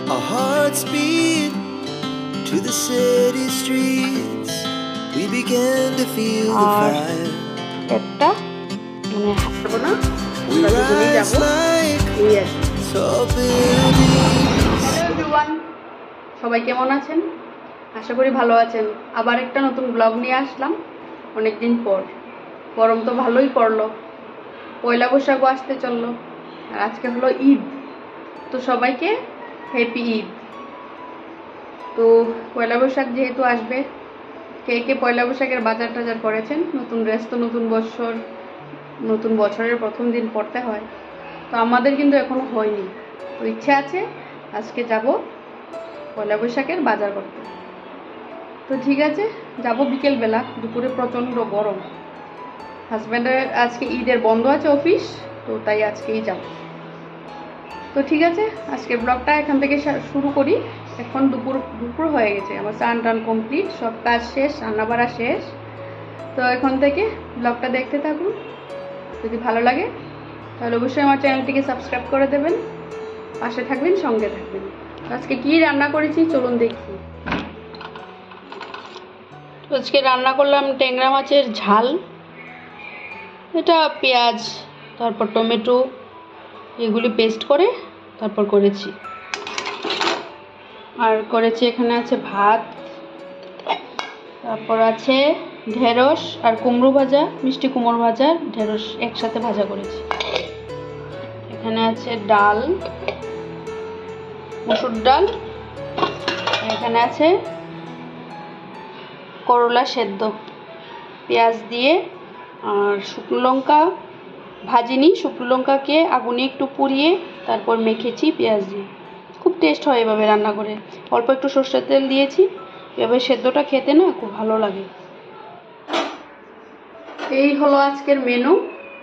Our hearts beat to the city streets. We began to feel the fire. একটা মানে হাঁটবো না, We rise like tall buildings. Hello everyone, সবাই কেমন আছেন? আশা করি ভালো আছেন। আবার একটা নতুন ব্লগ নিয়ে আসলাম অনেকদিন পর। গরম তো ভালোই পড়লো, পয়লা বৈশাখও আসতে চললো, আর আজকে হলো ঈদ। তো সবাইকে হ্যাপি ঈদ। তো পয়লা বৈশাখ যেহেতু আসবে, কে কে পয়লা বৈশাখের বাজার টাজার করেছেন? নতুন ড্রেস তো নতুন বছরের প্রথম দিন পড়তে হয়, তো আমাদের কিন্তু এখনো হয়নি। তো ইচ্ছে আছে আজকে যাব পয়লা বৈশাখের বাজার করতে। তো ঠিক আছে, যাব বিকেলবেলা। দুপুরে প্রচণ্ড গরম, হাজব্যান্ডের আজকে ঈদের বন্ধ আছে অফিস, তো তাই আজকেই যাব। তো ঠিক আছে, আজকের ব্লগটা এখান থেকে শুরু করি। এখন দুপুর হয়ে গেছে, আমার স্নান টান কমপ্লিট, সব কাজ শেষ, রান্নাবাড়া শেষ। তো এখন থেকে ব্লগটা দেখতে থাকুন। যদি ভালো লাগে তাহলে অবশ্যই আমার চ্যানেলটিকে সাবস্ক্রাইব করে দেবেন, পাশে থাকবেন, সঙ্গে থাকবেন। আজকে কি রান্না করেছি চলুন দেখি। আজকে রান্না করলাম ট্যাংরা মাছের ঝাল। এটা পেঁয়াজ, তারপর টমেটো এগুলি পেস্ট করে তারপর করেছি। আর করেছি এখানে আছে ভাত, তারপর আছে ঢেঁড়স আর কুমড়ো ভাজা, মিষ্টি কুমড়ো ভাজা, ঢেঁড়স একসাথে ভাজা করেছি। এখানে আছে ডাল, মসুর ডাল। এখানে আছে করলা সেদ্ধ, পেঁয়াজ দিয়ে আর শুকনো লঙ্কা ভাজিনি, শুকনো লঙ্কাকে আগুনে একটু পুড়িয়ে তারপর মেখেছি পেঁয়াজ দিয়ে। খুব টেস্ট হয় এভাবে রান্না করে। অল্প একটু সর্ষের তেল দিয়েছি, এভাবে সেদ্ধটা খেতে না খুব ভালো লাগে। এই হলো আজকের মেনু।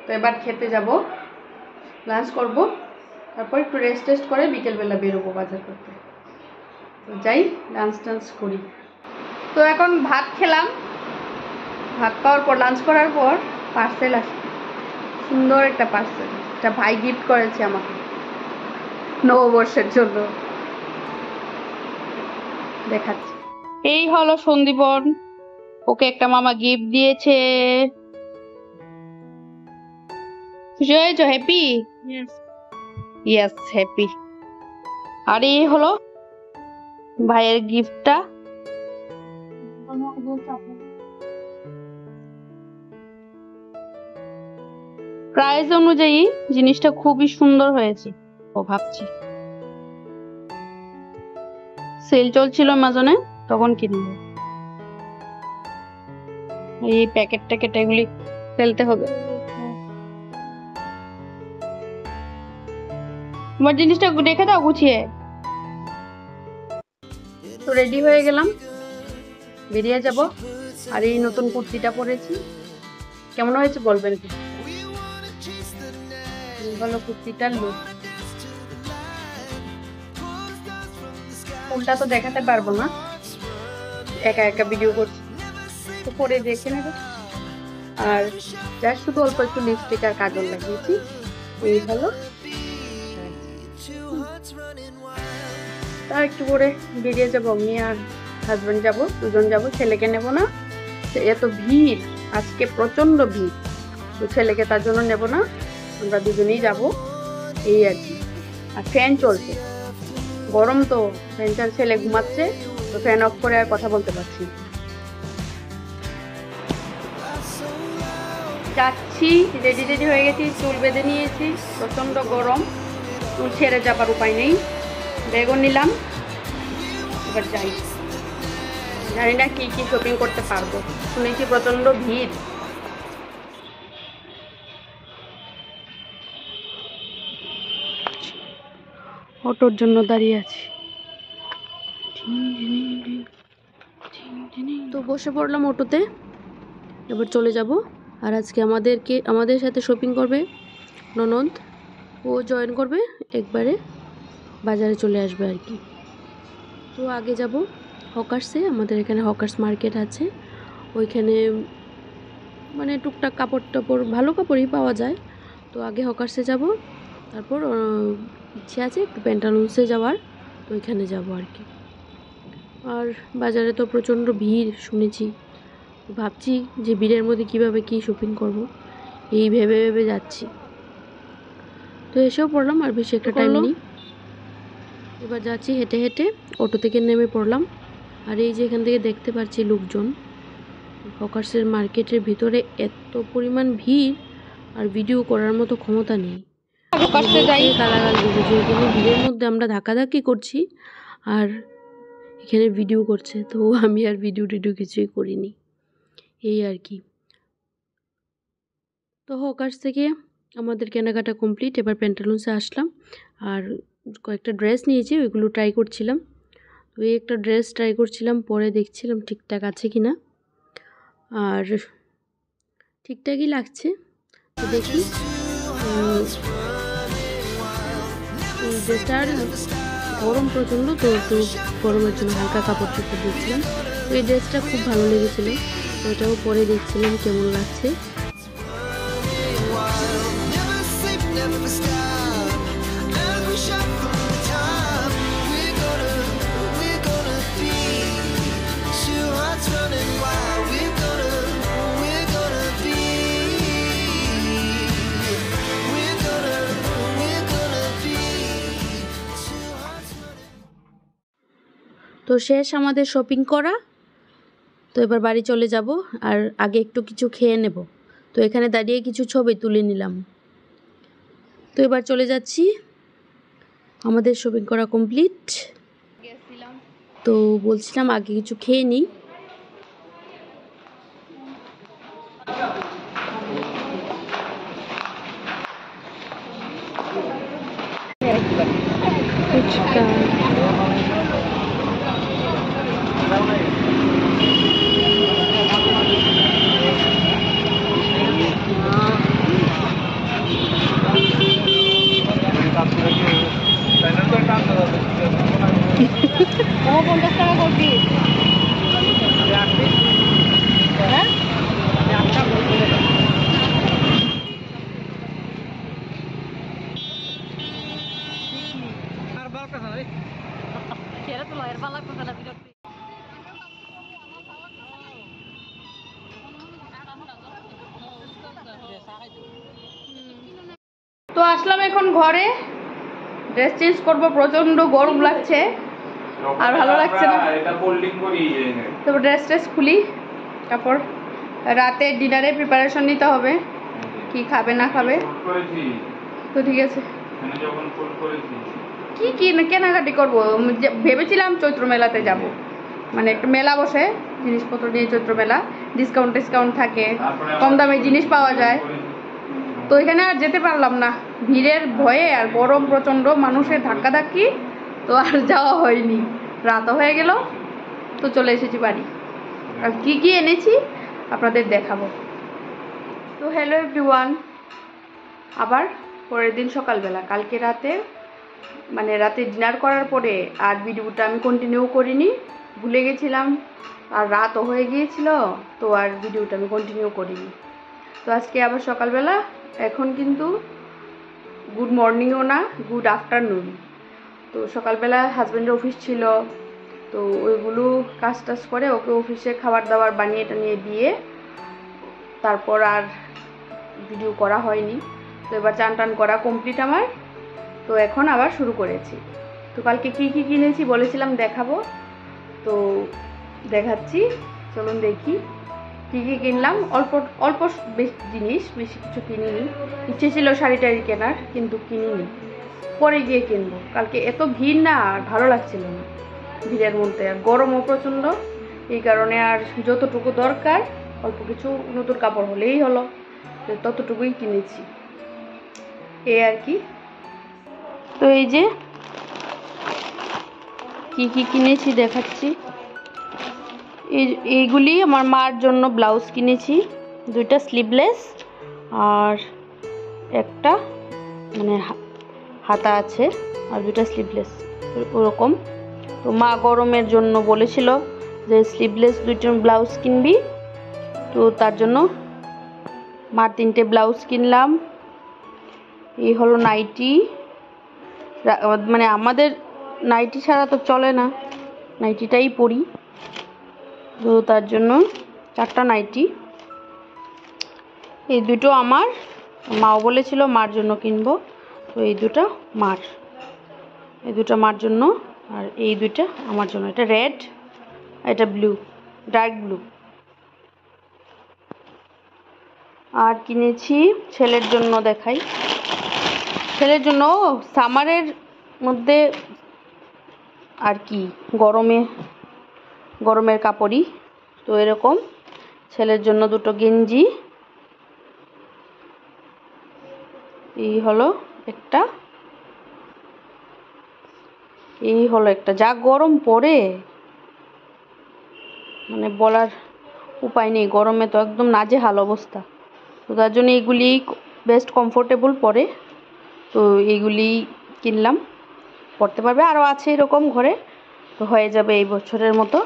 তো এবার খেতে যাব, লাঞ্চ করব, তারপর একটু রেস্ট করে বিকেলবেলা বেরোবো বাজার করতে। তো যাই, লাঞ্চ টাঞ্চ করি। তো এখন ভাত খেলাম, ভাত খাওয়ার পর লাঞ্চ করার পর পার্সেল আসে, সুন্দর একটা পার্সেল। এটা ভাই গিফট করেছে আমাকে নববর্ষের জন্য, দেখাচ্ছি। এই হলো সন্দীপন, ওকে একটা মামা গিফট দিয়েছে। খুশি হয়েছো? হ্যাপি? Yes, happy. আর এই হলো ভাইয়ের গিফটটা। প্রাইস অনুযায়ী জিনিসটা খুবই সুন্দর হয়েছে। ও ভাবছি সেল চলছিল অ্যামাজনে, তখন কিনবো। এই প্যাকেট এগুলি ফেলতে হবে। তোমার জিনিসটা রেখে দাও গুছিয়ে। তো রেডি হয়ে গেলাম, বেরিয়ে যাব। আর এই নতুন কুর্তিটা পরেছি, কেমন হয়েছে বলবেন কি? ভালো কুর্তিটার লুক। ফুলটা তো দেখাতে পারবো না, একা একা ভিডিও করছি, তো পরে দেখে নেবে। আর যার শুধু অল্প একটু লিপস্টিক আর কাজল লাগিয়েছি। এই হলো, তা একটু করে বেরিয়ে যাবো। আমি আর হাজবেন্ড যাব, দুজন যাব, ছেলেকে নেব না। এত ভিড় আজকে, প্রচন্ড ভিড়, তো ছেলেকে তার জন্য নেব না, আমরা দুজনেই যাব, এই আর কি। আর ফ্যান চলছে, গরম তো, ফ্যান ছেলে ঘুমাচ্ছে, তো ফ্যান অফ করে আর কথা বলতে পারছি। যাচ্ছি, রেডি হয়ে গেছি, চুল বেঁধে নিয়েছি, প্রচন্ড গরম, চুল ছেড়ে যাবার উপায় নেই। ব্যাগও নিলাম, এবার যাই। জানি না কি শপিং করতে পারবো, শুনেছি প্রচন্ড ভিড়। অটোর জন্য দাঁড়িয়ে আছি। তো বসে পড়লাম অটোতে, এবার চলে যাব। আর আজকে আমাদের সাথে শপিং করবে ননদ, ও জয়েন করবে, একবারে বাজারে চলে আসবে আর কি। তো আগে যাব হকার্সে, আমাদের এখানে হকার্স মার্কেট আছে, ওইখানে মানে টুকটাক কাপড় টাপড়, ভালো কাপড়ই পাওয়া যায়। তো আগে হকার্সে যাব, তারপর ইচ্ছে আছে একটু প্যান্টালুন্সে যাওয়ার, তো ওইখানে যাব আর কি। আর বাজারে তো প্রচণ্ড ভিড় শুনেছি, ভাবছি যে ভিড়ের মধ্যে কিভাবে কি শপিং করব এই ভেবে ভেবে যাচ্ছি। তো এসেও পড়লাম, আর বেশি একটা টাইম নেই। এবার যাচ্ছি হেঁটে হেঁটে, অটো থেকে নেমে পড়লাম। আর এই যে এখান থেকে দেখতে পাচ্ছি লোকজন, হকার্সের মার্কেটের ভিতরে এত পরিমাণ ভিড় আর ভিডিও করার মতো ক্ষমতা নেই। গালাগাল দিয়েছে, এখানে ভিড়ের মধ্যে আমরা ধাক্কাধাক্কি করছি আর এখানে ভিডিও করছে। তো আমি আর ভিডিও টিডিও কিছুই করিনি, এই আর কি। তো হকার্স থেকে আমাদের কেনাকাটা কমপ্লিট। এবার প্যান্টালুন্সে আসলাম আর কয়েকটা ড্রেস নিয়েছি, ওইগুলো ট্রাই করছিলাম। তো এই একটা ড্রেস ট্রাই করছিলাম, পরে দেখছিলাম ঠিকঠাক আছে কি না, আর ঠিকঠাকই লাগছে। তো দেখি ড্রেসটার গরম প্রচণ্ড, তো একটু গরমের জন্য হালকা কাপড় চোপড় দিচ্ছিলাম। তো এই ড্রেসটা খুব ভালো লেগেছিলো, তো এটাও পরে দেখছিলাম কেমন লাগছে। তো শেষ আমাদের শপিং করা। তো এবার বাড়ি চলে যাব, আর আগে একটু কিছু খেয়ে নেব। তো এখানে দাঁড়িয়ে কিছু ছবি তুলে নিলাম। তো এবার চলে যাচ্ছি, আমাদের শপিং করা কমপ্লিট। তো বলছিলাম আগে কিছু খেয়ে নিই। ফুচকা, ও 50 টাকা করবি। হ্যাঁ তো আসলাম এখন ঘরে, ড্রেস চেঞ্জ করবো, প্রচন্ড গরম লাগছে আর ভালো লাগছে না। তো ড্রেস খুলি, তারপর রাতে ডিনারে প্রিপারেশন নিতে হবে, কি খাবে না খাবে। তো ঠিক আছে, কি কি কেনাকাটি করবো ভেবেছিলাম, চৈত্র মেলাতে যাব, মানে একটা মেলা বসে জিনিসপত্র নিয়ে, চৈত্র মেলা, ডিসকাউন্ট থাকে, কম দামে জিনিস পাওয়া যায়। তো এখানে আর যেতে পারলাম না, ভিড়ের ভয়ে আর গরম প্রচণ্ড, মানুষের ধাক্কাধাক্কি, তো আর যাওয়া হয়নি, রাতও হয়ে গেল। তো চলে এসেছি বাড়ি, আর কি কি এনেছি আপনাদের দেখাবো। তো হ্যালো এভরিওয়ান, আবার পরের দিন সকালবেলা, কালকে রাতে মানে রাতে ডিনার করার পরে আর ভিডিওটা আমি কন্টিনিউ করিনি, ভুলে গেছিলাম, আর রাতও হয়ে গিয়েছিল, তো আর ভিডিওটা আমি কন্টিনিউ করিনি। তো আজকে আবার সকালবেলা, এখন কিন্তু গুড মর্নিংও না, গুড আফটারনুন। তো সকালবেলা হাজব্যান্ডের অফিস ছিল, তো ওইগুলো কাজ টাজ করে ওকে অফিসে খাবার দাবার বানিয়ে টানিয়ে দিয়ে তারপর আর ভিডিও করা হয়নি। তো এবার চান টান করা কমপ্লিট আমার, তো এখন আবার শুরু করেছি। তো কালকে কি কি কিনেছি বলেছিলাম দেখাবো, তো দেখাচ্ছি, চলুন দেখি কী কী কিনলাম। অল্প জিনিস, বেশি কিছু কিনিনি। ইচ্ছে ছিল শাড়ি টাড়ি কেনার, কিন্তু কিনিনি, পরে গিয়ে কিনবো। কালকে এত ভিড় না, আর ভালো লাগছিল না ভিড়ের মধ্যে, আর গরমও প্রচণ্ড, এই কারণে আর যতটুকু দরকার অল্প কিছু নতুন কাপড় হলেই হলো, ততটুকুই কিনেছি, এই আর কি। তো এই যে কি কি কিনেছি দেখাচ্ছি। এইগুলি আমার মার জন্য ব্লাউজ কিনেছি, দুইটা স্লিভলেস আর একটা মানে হাতা আছে, আর দুইটা স্লিভলেস ওরকম। তো মা গরমের জন্য বলেছিল যে স্লিভলেস দুইটা ব্লাউজ কিনবি, তো তার জন্য মার 3টে ব্লাউজ কিনলাম। এই হলো নাইটি, মানে আমাদের নাইটি ছাড়া তো চলে না, নাইটিটাই পরি। তো তার জন্য 4টা নাইটি। এই দুটো আমার, মাও বলেছিল মার জন্য কিনবো, তো এই দুটো মার, এই দুটো মার জন্য, আর এই দুইটা আমার জন্য। এটা রেড, এটা ব্লু, ডার্ক ব্লু। আর কিনেছি ছেলের জন্য, দেখাই। ছেলের জন্য সামারের মধ্যে আর কি, গরমের কাপড়ই তো এরকম। ছেলের জন্য দুটো গেঞ্জি, এই হলো একটা, এই হলো একটা। যা গরম পড়ে মানে বলার উপায় নেই, গরমে তো একদম নাজেহাল অবস্থা। তো তার জন্য এইগুলি বেস্ট কমফোর্টেবল পরে, তো এইগুলি কিনলাম, পরতে পারবে। আরও আছে এরকম ঘরে, তো হয়ে যাবে এই বছরের মতো।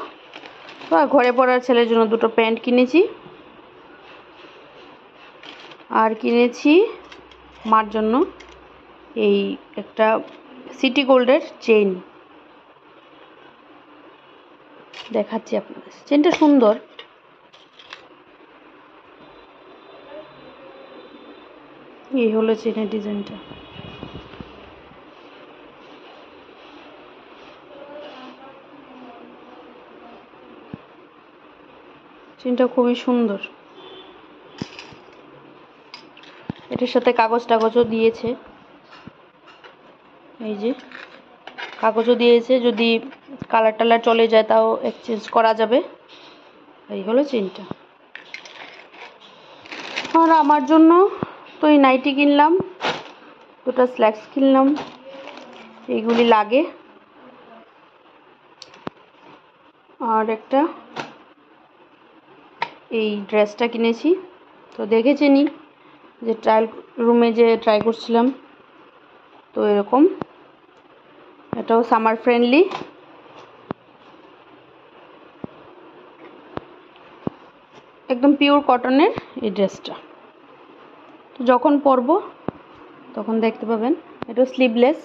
তো আর ঘরে পরার ছেলের জন্য দুটো প্যান্ট কিনেছি, আর কিনেছি মার জন্য এই একটা সিটি গোল্ডের চেইন, দেখাচ্ছি আপনাদের। চেইনটা সুন্দর, এই হলো চেইনের ডিজাইনটা। চেইনটা খুবই সুন্দর। এটার সাথে কাগজ টাগজও দিয়েছে, এই যে কাগজও দিয়েছে, যদি কালার টালার চলে যায় তাও এক্সচেঞ্জ করা যাবে। এই হলো চেইনটা। আর আমার জন্য তো এই নাইটি কিনলাম, দুটো স্ল্যাক্স কিনলাম, এইগুলি লাগে। আর একটা এই ড্রেসটা কিনেছি, তো দেখেছেনই যে ট্রায়াল রুমে যে ট্রাই করছিলাম, তো এরকম। এটাও সামার ফ্রেন্ডলি, একদম পিওর কটনের এই ড্রেসটা। তো যখন পরবো তখন দেখতে পাবেন। এটা স্লিভলেস,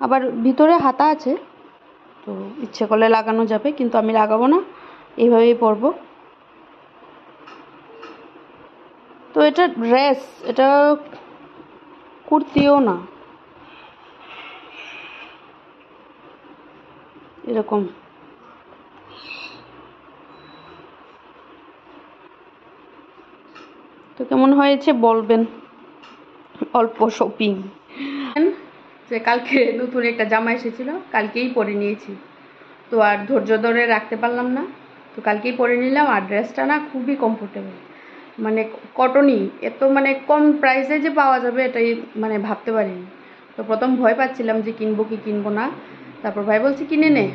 আবার ভিতরে হাতা আছে, তো ইচ্ছে করলে লাগানো যাবে, কিন্তু আমি লাগাবো না, এইভাবেই পরবো। তো এটা ড্রেস, এটা কুর্তিও না, এরকম। তো কেমন হয়েছে বলবেন। অল্প শপিং, যে কালকে নতুন একটা জামা এসেছিল, কালকেই পরে নিয়েছি, তো আর ধৈর্য ধরে রাখতে পারলাম না, তো কালকেই পরে নিলাম। আর ড্রেসটা না খুবই কমফোর্টেবল, মানে কটনই, এত মানে কম প্রাইসে যে পাওয়া যাবে এটাই মানে ভাবতে পারিনি। তো প্রথম ভয় পাচ্ছিলাম যে কিনবো কি কিনবো না, তারপর ভাই বলছি কিনে নে,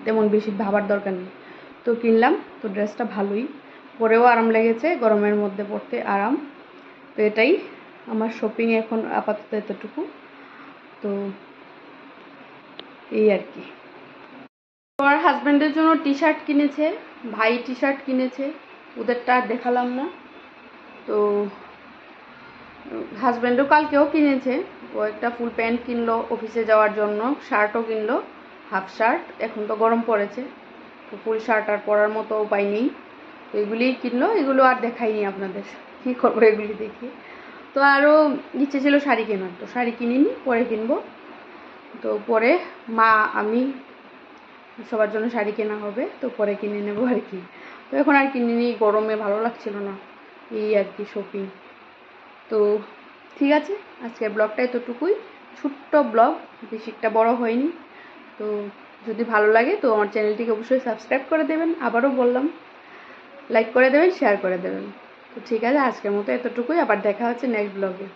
তেমন বেশি ভাবার দরকার নেই। তো কিনলাম, তো ড্রেসটা ভালোই, পরেও আরাম লেগেছে, গরমের মধ্যে পরতে আরাম। তো এটাই আমার শপিং এখন আপাতত এতটুকু। তো এই আর কি। আমার হাজব্যান্ডের জন্য টি শার্ট কিনেছে, ভাই টি শার্ট কিনেছে, ওদেরটা আর দেখালাম না। তো হাজব্যান্ডও কালকেও কিনেছে, ও একটা ফুল প্যান্ট কিনলো অফিসে যাওয়ার জন্য, শার্টও কিনলো, হাফ শার্ট। এখন তো গরম পড়েছে, তো ফুল শার্ট আর পরার মতো উপায় নেই, তো এগুলিই কিনলো। এগুলো আর দেখাইনি আপনাদের, কী করবো এগুলি দেখি। তো আরও ইচ্ছে ছিল শাড়ি কেনার, তো শাড়ি কিনিনি, পরে কিনবো। তো পরে মা আমি সবার জন্য শাড়ি কেনা হবে, তো পরে কিনে নেবো আর কি। তো এখন আর কিনিনি, গরমে ভালো লাগছিল না, এই আর কি শপিং। তো ঠিক আছে, আজকের ব্লগটা এতটুকুই, ছোট্ট ব্লগ, বেশি একটা বড় হয়নি। তো যদি ভালো লাগে তো আমার চ্যানেলটিকে অবশ্যই সাবস্ক্রাইব করে দেবেন, আবারও বললাম, লাইক করে দেবেন, শেয়ার করে দেবেন। তো ঠিক আছে, আজকের মতো এতটুকুই, আবার দেখা হচ্ছে নেক্সট ব্লগে।